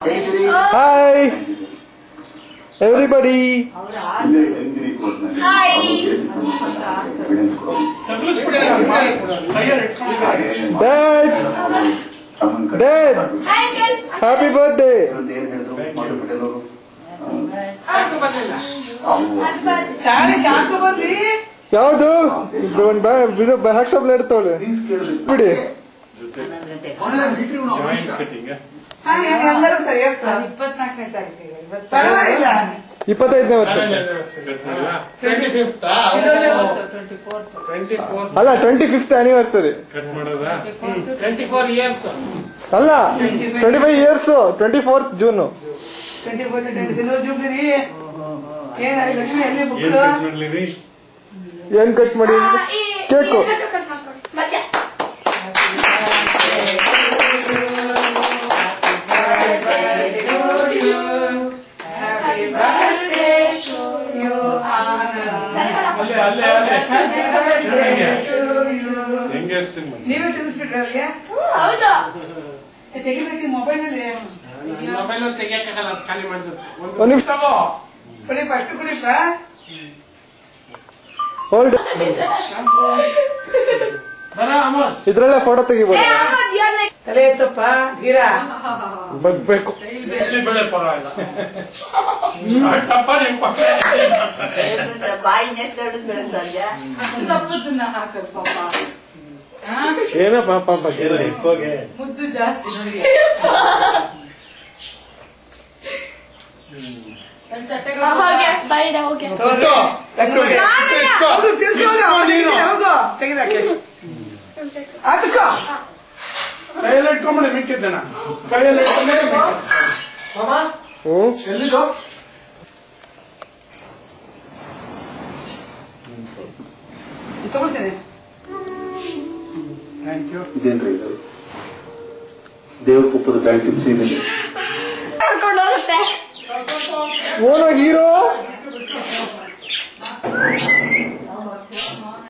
Hi, everybody. Hi. Dad, happy birthday. ಯಾವುದು back shop ಇಡ್ತಾವಳೆ ಬಿಡಿ. ಇಪ್ಪತ್ತೈದನೇ ವರ್ಷ ಅಲ್ಲ 25th ಆನಿವರ್ಸರಿ ಅಲ್ಲ 25 years 24th June. ಏನ್ ಕಟ್ ಮಾಡಿ ಕೇಕು ನೀವೇ ತಿಳಿಸ್ಬಿಟ್ರೆ ತೆಗಿಬೇಕು ಮೊಬೈಲ್ ತೆಗಿಯಕ್ಕಾಗಲ್ಲ ಖಾಲಿ ಮಾಡಿದ್ರು ಫಸ್ಟ್ ಕುಡಿಪ ಇದ್ರಲ್ಲೇ ಫೋಟೋ ತೆಗಿಬೋದು. ತಲೆ ಎತ್ತಪ್ಪ ಧೀರಾ ಬಗ್ಬೇಕು ಬೆಳೆ ಪರವಾಗಿಲ್ಲ ಬಾಯಿ ನೆತ್ತೊಡದ್ ಬೆಳಗ್ ಸಾಧ್ಯ ಏನ ಪಾಪ ಮುದ್ದು ಜಾಸ್ತಿ ನೋಡಿ. ಕೈಯಲ್ಲಿ ಇಟ್ಕೊಂಬಿಡಿ ಮಿಕ್ಕಿದ್ದೇನ ಕೈಯಲ್ಲಿ ಎಲ್ಲಿದು ತಗೊಳ್ತೇನೆ. Thank you. ಇದೇನ್ರಿ ಇದು ದೇವಕುಪ್ಪದ ಬ್ಯಾಂಕ್ ಓನೋ ಹೀರೋ